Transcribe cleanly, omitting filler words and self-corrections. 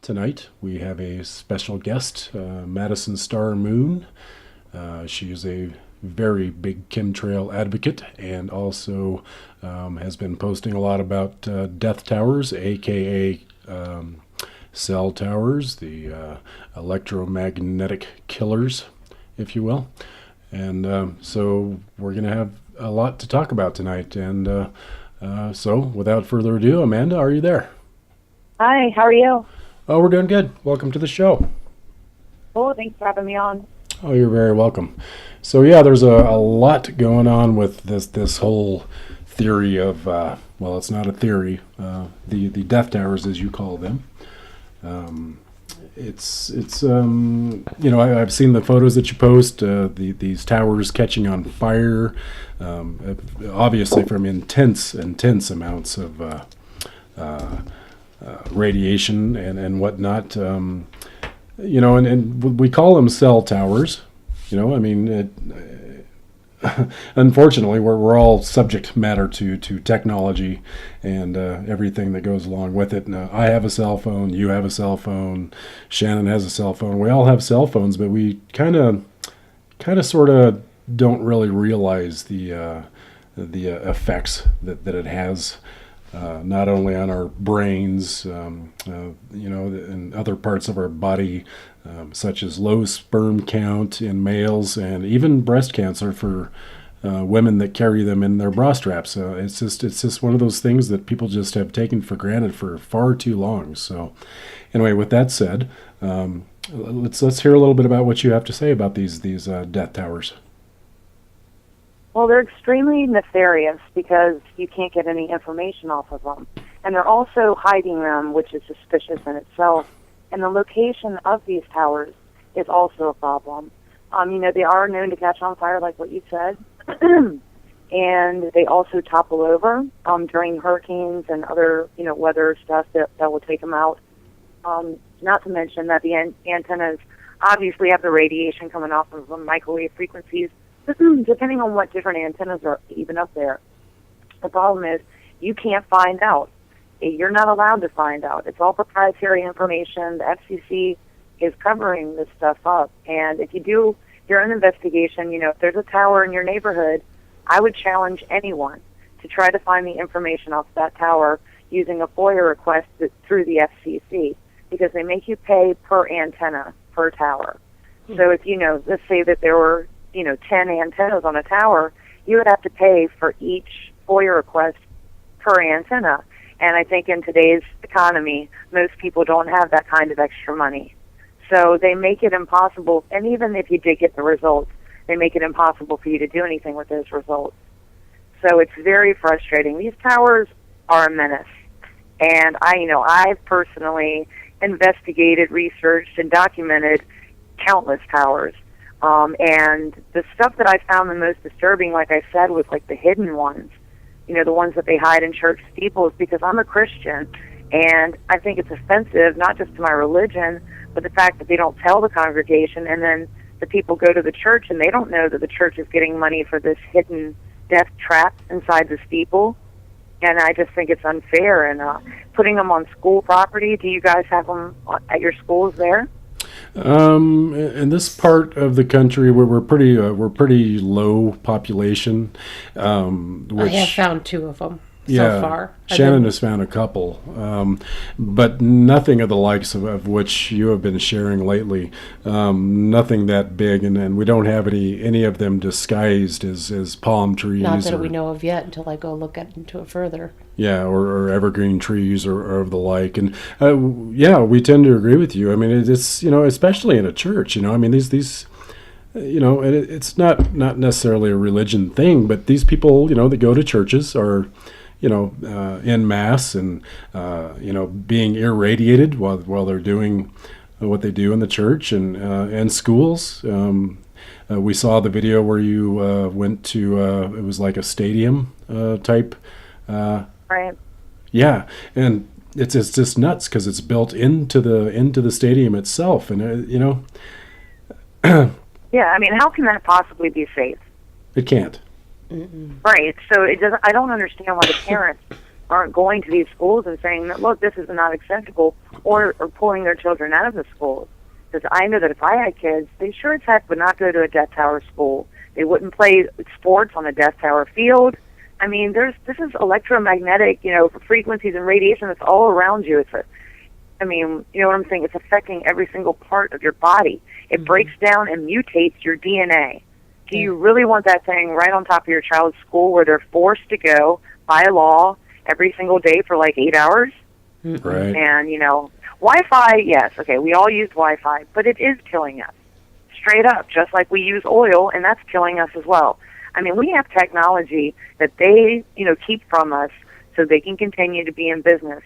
Tonight we have a special guest, Madison Star Moon. She is a very big chemtrail advocate and also has been posting a lot about death towers, aka cell towers, the electromagnetic killers, if you will. And so we're going to have a lot to talk about tonight. And so without further ado, Amanda, are you there? Hi, how are you? Oh, we're doing good. Welcome to the show. Oh, thanks for having me on. Oh, you're very welcome. So yeah, there's a lot going on with this whole theory of well, it's not a theory. The death towers, as you call them. It's I've seen the photos that you post. These towers catching on fire, obviously from intense amounts of radiation and whatnot. And we call them cell towers. Unfortunately, we're all subject matter to technology and everything that goes along with it. Now, I have a cell phone, you have a cell phone, Shannon has a cell phone. We all have cell phones, but we kind of sort of don't really realize the effects that it has. Not only on our brains, and other parts of our body, such as low sperm count in males and even breast cancer for women that carry them in their bra straps. It's just one of those things that people just have taken for granted for far too long. So anyway, with that said, let's hear a little bit about what you have to say about these death towers. Well, they're extremely nefarious because you can't get any information off of them. And they're also hiding them, which is suspicious in itself. And the location of these towers is also a problem. They are known to catch on fire, like what you said. And they also topple over during hurricanes and other, weather stuff that will take them out. Not to mention that the antennas obviously have the radiation coming off of the microwave frequencies, depending on what different antennas are even up there. The problem is you can't find out. You're not allowed to find out. It's all proprietary information. The FCC is covering this stuff up. And if you do your own investigation, if there's a tower in your neighborhood, I would challenge anyone to try to find the information off that tower using a FOIA request through the FCC, because they make you pay per antenna, per tower. So if, let's say that there were 10 antennas on a tower, you would have to pay for each FOIA request per antenna. And I think in today's economy, most people don't have that kind of extra money. So they make it impossible, and even if you did get the results, they make it impossible for you to do anything with those results. So it's very frustrating. These towers are a menace. And I've personally investigated, researched, and documented countless towers. And the stuff that I found the most disturbing, like I said, was like the hidden ones, the ones that they hide in church steeples, because I'm a Christian, and I think it's offensive, not just to my religion, but the fact that they don't tell the congregation, and then the people go to the church and they don't know that the church is getting money for this hidden death trap inside the steeple. And I just think it's unfair. And putting them on school property, do you guys have them at your schools there? In this part of the country, we're pretty low population. Which, I have found 2 of them yeah, so far. Shannon has found a couple, but nothing of the likes of which you have been sharing lately. Nothing that big, and we don't have any of them disguised as palm trees. Not that we know of yet until I go look into it further. Yeah, or evergreen trees or of the like. And we tend to agree with you. I mean, it's especially in a church. These it's not necessarily a religion thing, but these people that go to churches are in mass and being irradiated while they're doing what they do in the church and schools. We saw the video where you went to it was like a stadium type. Right. Yeah, and it's just nuts because it's built into the stadium itself, and Yeah, how can that possibly be safe? It can't. Right. So it doesn't. I don't understand why the parents aren't going to these schools and saying that, look, this is not acceptable, or pulling their children out of the schools. Because I know that if I had kids, they sure as heck would not go to a Death Tower school. They wouldn't play sports on a Death Tower field. I mean, this is electromagnetic, frequencies and radiation that's all around you. I mean, you know what I'm saying? It's affecting every single part of your body. It breaks down and mutates your DNA. Do you really want that thing right on top of your child's school where they're forced to go by law every single day for like 8 hours? Right. And, Wi-Fi, yes, okay, we all use Wi-Fi, but it is killing us. Straight up, just like we use oil, and that's killing us as well. I mean, we have technology that they, keep from us so they can continue to be in business.